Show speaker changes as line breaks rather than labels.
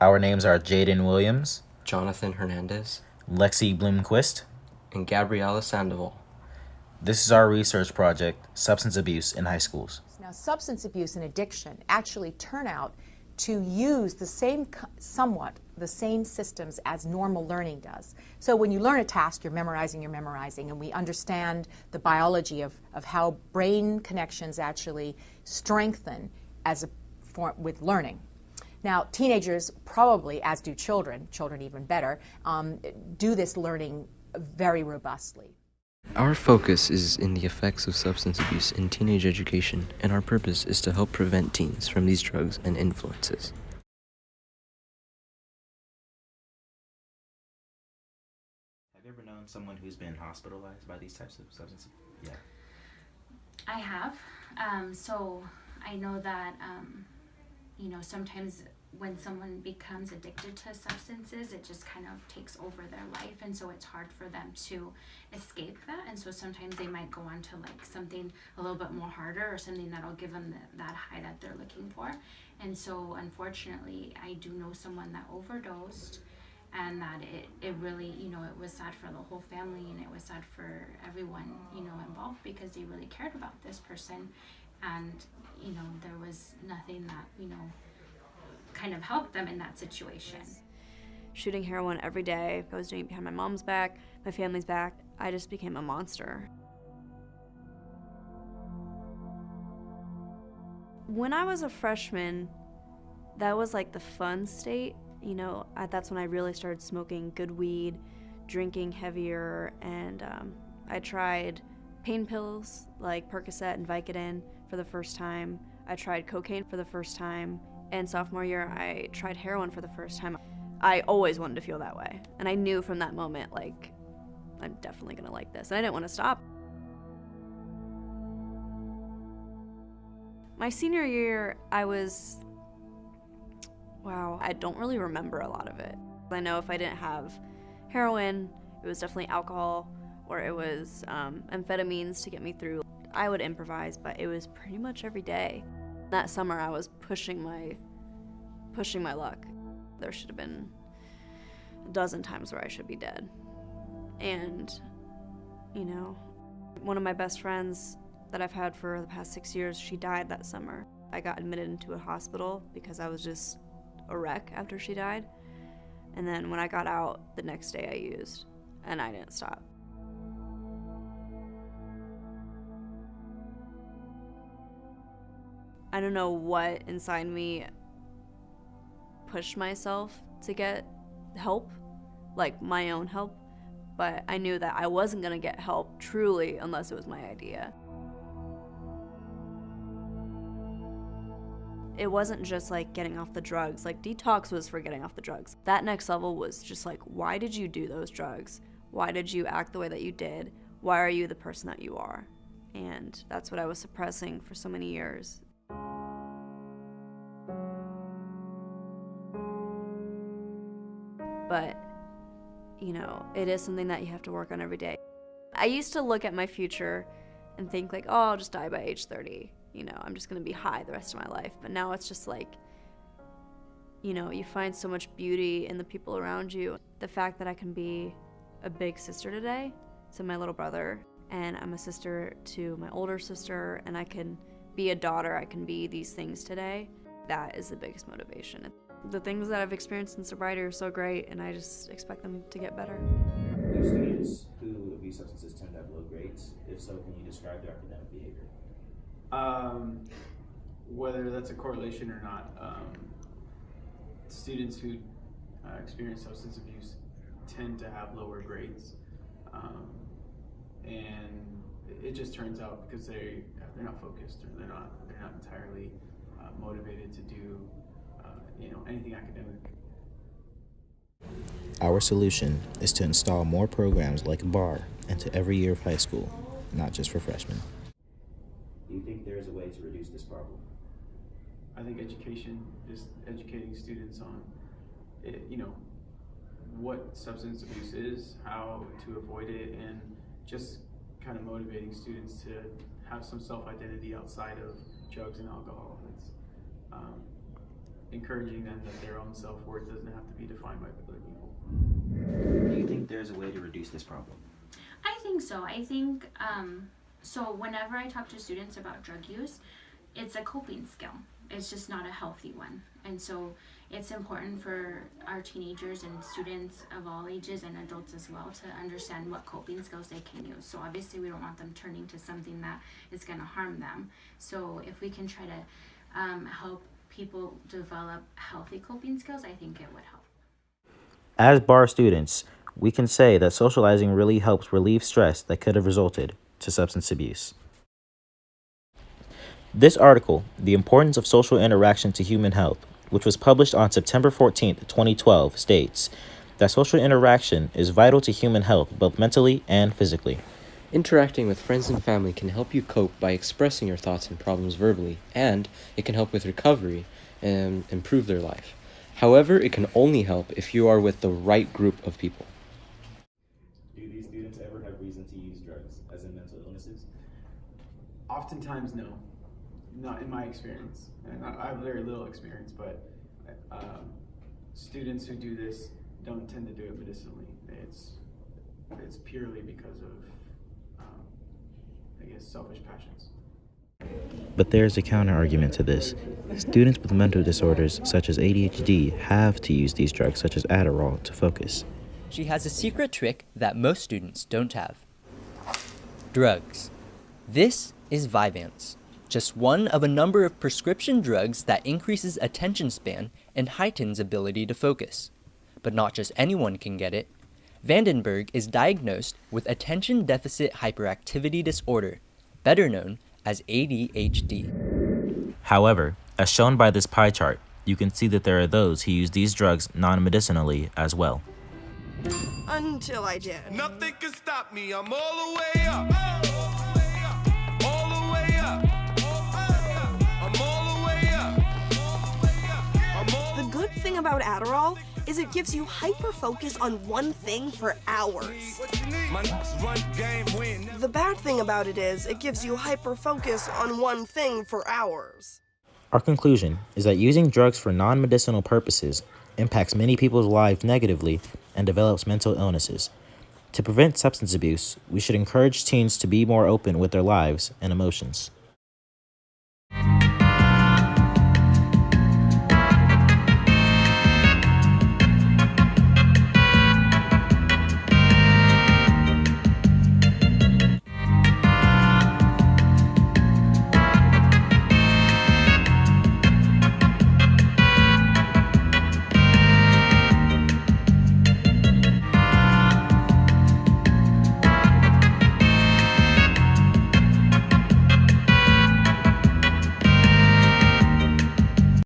Our names are Jaden Williams,
Jonathan Hernandez,
Lexi Bloomquist.
and Gabriela Sandoval.
This is our research project, Substance Abuse in High Schools.
Now, substance abuse and addiction actually turn out to use somewhat the same systems as normal learning does. So when you learn a task, you're memorizing, and we understand the biology of how brain connections actually strengthen with learning. Now, teenagers probably, as do children even better, do this learning very robustly.
Our focus is in the effects of substance abuse in teenage education, and our purpose is to help prevent teens from these drugs and influences.
Have you ever known someone who's been hospitalized by these types of substances? Yeah.
I have. So I know that, sometimes when someone becomes addicted to substances, it just kind of takes over their life, and so it's hard for them to escape that. And so sometimes they might go on to like something a little bit more harder, or something that'll give them that high that they're looking for. And so unfortunately, I do know someone that overdosed, and that it really, it was sad for the whole family, and it was sad for everyone, involved, because they really cared about this person, and there was nothing that kind of helped them in that situation.
Shooting heroin every day. I was doing it behind my mom's back, my family's back. I just became a monster. When I was a freshman, that was like the fun state. That's when I really started smoking good weed, drinking heavier, and I tried pain pills like Percocet and Vicodin for the first time. I tried cocaine for the first time. And sophomore year, I tried heroin for the first time. I always wanted to feel that way. And I knew from that moment, like, I'm definitely gonna like this. And I didn't want to stop. My senior year, I don't really remember a lot of it. I know if I didn't have heroin, it was definitely alcohol, or it was amphetamines to get me through. I would improvise, but it was pretty much every day. That summer, I was pushing my luck. There should have been a dozen times where I should be dead. And, one of my best friends that I've had for the past 6 years, she died that summer. I got admitted into a hospital because I was just a wreck after she died. And then when I got out, the next day I used, and I didn't stop. I don't know what inside me pushed myself to get help, like my own help, but I knew that I wasn't gonna get help truly unless it was my idea. It wasn't just like getting off the drugs, like detox was for getting off the drugs. That next level was just like, why did you do those drugs? Why did you act the way that you did? Why are you the person that you are? And that's what I was suppressing for so many years. But, it is something that you have to work on every day. I used to look at my future and think like, oh, I'll just die by age 30. I'm just gonna be high the rest of my life. But now it's just like, you find so much beauty in the people around you. The fact that I can be a big sister today to my little brother, and I'm a sister to my older sister, and I can be a daughter, I can be these things today, that is the biggest motivation. The things that I've experienced in sobriety are so great, and I just expect them to get better.
Do students who abuse substances tend to have low grades? If so, can you describe their academic behavior?
Whether that's a correlation or not, students who experience substance abuse tend to have lower grades, and it just turns out because they're not focused, or they're not entirely motivated to do anything academic.
Our solution is to install more programs like BAR into every year of high school, not just for freshmen. Do you think there is a way to reduce this problem?
I think education, just educating students on, what substance abuse is, how to avoid it, and just kind of motivating students to have some self-identity outside of drugs and alcohol. encouraging them that their own self-worth doesn't have to be defined by other people.
Do you think there's a way to reduce this problem?
I think so. I think, so whenever I talk to students about drug use, it's a coping skill. It's just not a healthy one. And so it's important for our teenagers and students of all ages and adults as well to understand what coping skills they can use. So obviously we don't want them turning to something that is going to harm them. So if we can try to help people develop healthy coping skills, I think it would help.
As bar students, we can say that socializing really helps relieve stress that could have resulted to substance abuse. This article, The Importance of Social Interaction to Human Health, which was published on September 14, 2012, states that social interaction is vital to human health, both mentally and physically.
Interacting with friends and family can help you cope by expressing your thoughts and problems verbally, and it can help with recovery and improve their life. However, it can only help if you are with the right group of people.
Do these students ever have reason to use drugs, as in mental illnesses?
Oftentimes, no. Not in my experience. And I have very little experience, but students who do this don't tend to do it medicinally. It's purely because of, I guess, selfish passions.
But there's a counter-argument to this. Students with mental disorders, such as ADHD, have to use these drugs, such as Adderall, to focus.
She has a secret trick that most students don't have. Drugs. This is Vyvanse, just one of a number of prescription drugs that increases attention span and heightens ability to focus. But not just anyone can get it. Vandenberg is diagnosed with attention deficit hyperactivity disorder, better known as ADHD.
However, as shown by this pie chart, you can see that there are those who use these drugs non-medicinally as well.
Until I did.
Nothing can stop me, I'm all the way up. All the way up. I'm all the way up.
The good thing about Adderall is it gives you hyper-focus on one thing for hours. The bad thing about it is it gives you hyper-focus on one thing for hours.
Our conclusion is that using drugs for non-medicinal purposes impacts many people's lives negatively and develops mental illnesses. To prevent substance abuse, we should encourage teens to be more open with their lives and emotions.